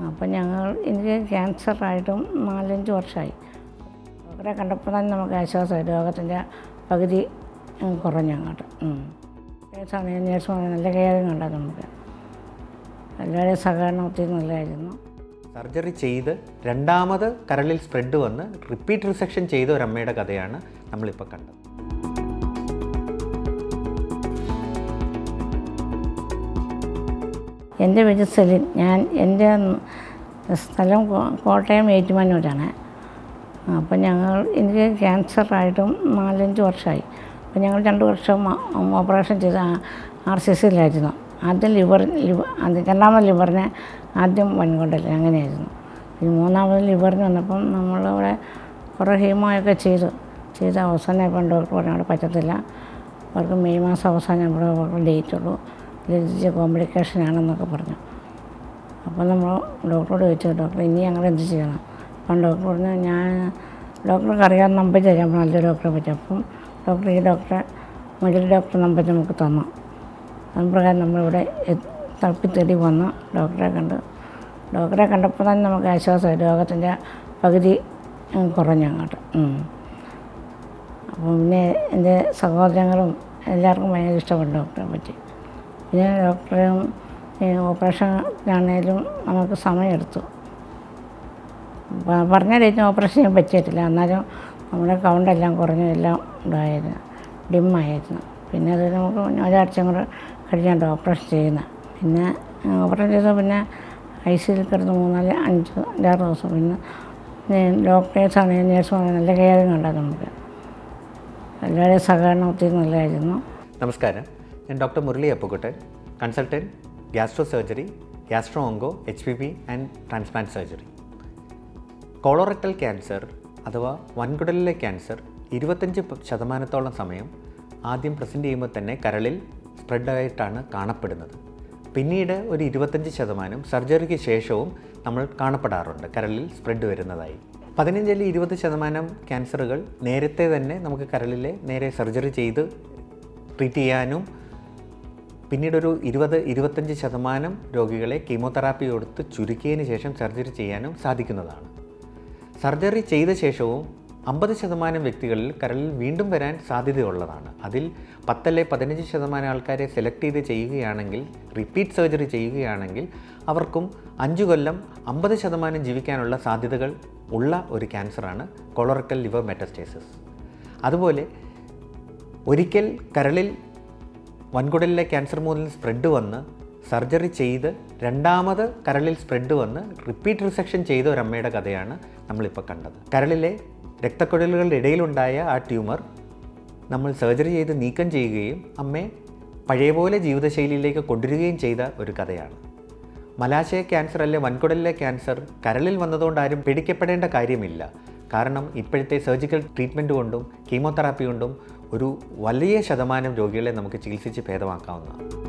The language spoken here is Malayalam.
അപ്പം എനിക്ക് ക്യാൻസറായിട്ടും 4-5 വർഷമായി. ഡോക്ടറെ കണ്ടപ്പോൾ തന്നെ നമുക്ക് ആശ്വാസമായി. രോഗത്തിൻ്റെ പകുതി കുറഞ്ഞു അങ്ങോട്ട്. നേഴ്സുമാർ നല്ല കെയറിങ് ഉണ്ടാകും. നമുക്ക് എല്ലാവരുടെയും സഹകരണം ഒത്തിരി നല്ലതായിരുന്നു. സർജറി ചെയ്ത് രണ്ടാമത് കരളിൽ സ്പ്രെഡ് വന്ന് റിപ്പീറ്റ് റിസെക്ഷൻ ചെയ്ത ഒരമ്മയുടെ കഥയാണ് നമ്മളിപ്പോൾ കണ്ടത്. എൻ്റെ പേര് സെലിൻ. എൻ്റെ സ്ഥലം കോട്ടയം ഏറ്റുമാനൂരാണ്. അപ്പം എനിക്ക് ക്യാൻസറായിട്ടും 4-5 വർഷമായി. അപ്പം ഞങ്ങൾ 2 വർഷം ഓപ്പറേഷൻ ചെയ്ത് RCCയിലായിരുന്നു. ആദ്യം രണ്ടാമത് ലിവറിന് ആദ്യം വൻകൊണ്ടല്ല അങ്ങനെയായിരുന്നു. ഈ മൂന്നാമത് ലിവറിന് വന്നപ്പം നമ്മളിവിടെ കുറേ ഹീമോയൊക്കെ ചെയ്ത് അവസാനം ഇപ്പം ഡോക്ടർ പറഞ്ഞു അവിടെ പറ്റത്തില്ല, അവർക്ക് മെയ് മാസം അവസാനം ഇവിടെ ഡേറ്റ് ഉള്ളൂ, ഇത് കോംപ്ലിക്കേഷനാണെന്നൊക്കെ പറഞ്ഞു. അപ്പോൾ നമ്മൾ ഡോക്ടറോട് ചോദിച്ചു, ഡോക്ടർ ഇനി ഞങ്ങൾ എന്ത് ചെയ്യണം? അപ്പം ഡോക്ടർ പറഞ്ഞു, ഡോക്ടർക്ക് അറിയാൻ നമ്പർ തരാം നല്ല ഡോക്ടറെ പറ്റി. അപ്പം ഡോക്ടർ ഈ മെഡിക്കൽ ഡോക്ടർ നമ്പർ നമുക്ക് തന്നു. അതുപ്രകാരം നമ്മളിവിടെ തപ്പി വന്ന് ഡോക്ടറെ കണ്ടപ്പോൾ തന്നെ നമുക്ക് ആശ്വാസമായി. രോഗത്തിൻ്റെ പകുതി കുറഞ്ഞു അങ്ങോട്ട്. അപ്പം പിന്നെ എൻ്റെ സഹോദരങ്ങളും എല്ലാവർക്കും ഭയങ്കര ഇഷ്ടപ്പെട്ടു ഡോക്ടറെ പറ്റി. പിന്നെ ഡോക്ടറും ഓപ്പറേഷനാണേലും നമുക്ക് സമയമെടുത്തു. പറഞ്ഞ ഡേറ്റിന് ഓപ്പറേഷൻ ചെയ്യാൻ പറ്റിയിട്ടില്ല. എന്നാലും നമ്മുടെ കൗണ്ടെല്ലാം കുറഞ്ഞു, എല്ലാം ഇതായിരുന്നു, ഡിമ്മായിരുന്നു. പിന്നെ അത് നമുക്ക് ഒരാഴ്ചയും കൂടെ കഴിഞ്ഞാണ് ഓപ്പറേഷൻ ചെയ്യുന്നത്. പിന്നെ ഓപ്പറേഷൻ ചെയ്താൽ പിന്നെ ICUയിൽ കിടന്ന് 3-5-6 ദിവസം. പിന്നെ ഡോക്ടേഴ്സാണെങ്കിലും നേഴ്സുമാണെങ്കിലും നല്ല കെയറിങ് ഉണ്ടാകും. നമുക്ക് എല്ലാവരുടെയും സഹകരണം ഒത്തിരി നല്ലതായിരുന്നു. നമസ്കാരം, ഞാൻ doctor Murali Appukuttan, consultant gastro surgery, gastro onco, HPP and transplant surgery. Colorectal cancer അഥവാ വൻകുടലിലെ ക്യാൻസർ 25% സമയം ആദ്യം പ്രസൻറ്റ് ചെയ്യുമ്പോൾ തന്നെ കരളിൽ സ്പ്രെഡായിട്ടാണ് കാണപ്പെടുന്നത്. പിന്നീട് ഒരു 25% സർജറിക്ക് ശേഷവും നമ്മൾ കാണപ്പെടാറുണ്ട് കരളിൽ സ്പ്രെഡ് വരുന്നതായി. 15-20% ക്യാൻസറുകൾ നേരത്തെ തന്നെ നമുക്ക് കരളിലെ നേരെ സർജറി ചെയ്ത് ട്രീറ്റ് ചെയ്യാനും പിന്നീടൊരു 20-25% രോഗികളെ കീമോതെറാപ്പി കൊടുത്ത് ചുരുക്കിയതിന് ശേഷം സർജറി ചെയ്യാനും സാധിക്കുന്നതാണ്. സർജറി ചെയ്ത ശേഷവും 50% വ്യക്തികളിൽ കരളിൽ വീണ്ടും വരാൻ സാധ്യതയുള്ളതാണ്. അതിൽ 10-15% ആൾക്കാരെ സെലക്ട് ചെയ്ത് ചെയ്യുകയാണെങ്കിൽ, റിപ്പീറ്റ് സർജറി ചെയ്യുകയാണെങ്കിൽ അവർക്കും 5 കൊല്ലം 50% ജീവിക്കാനുള്ള സാധ്യതകൾ ഉള്ള ഒരു ക്യാൻസറാണ് കൊളോറക്ടൽ ലിവർ മെറ്റാസ്റ്റേസിസ്. അതുപോലെ ഒരിക്കൽ കരളിൽ വൻകുടലിലെ ക്യാൻസർ മൂലം സ്പ്രെഡ് വന്ന് സർജറി ചെയ്ത് രണ്ടാമത് കരളിൽ സ്പ്രെഡ് വന്ന് റിപ്പീറ്റ് റിസെക്ഷൻ ചെയ്ത ഒരമ്മയുടെ കഥയാണ് നമ്മളിപ്പോൾ കണ്ടത്. കരളിലെ രക്തക്കുഴലുകളുടെ ഇടയിലുണ്ടായ ആ ട്യൂമർ നമ്മൾ സർജറി ചെയ്ത് നീക്കം ചെയ്യുകയും അമ്മയെ പഴയപോലെ ജീവിതശൈലിയിലേക്ക് കൊണ്ടുവരികയും ചെയ്ത ഒരു കഥയാണ്. മലാശയ ക്യാൻസർ അല്ലെ വൻകുടലിലെ ക്യാൻസർ കരളിൽ വന്നതുകൊണ്ട് ആരും പേടിക്കപ്പെടേണ്ട കാര്യമില്ല. കാരണം ഇപ്പോഴത്തെ സർജിക്കൽ ട്രീറ്റ്മെൻറ്റ് കൊണ്ടും കീമോതെറാപ്പി കൊണ്ടും ഒരു വലിയ ശതമാനം രോഗികളെ നമുക്ക് ചികിത്സിച്ച് ഭേദമാക്കാവുന്നതാണ്.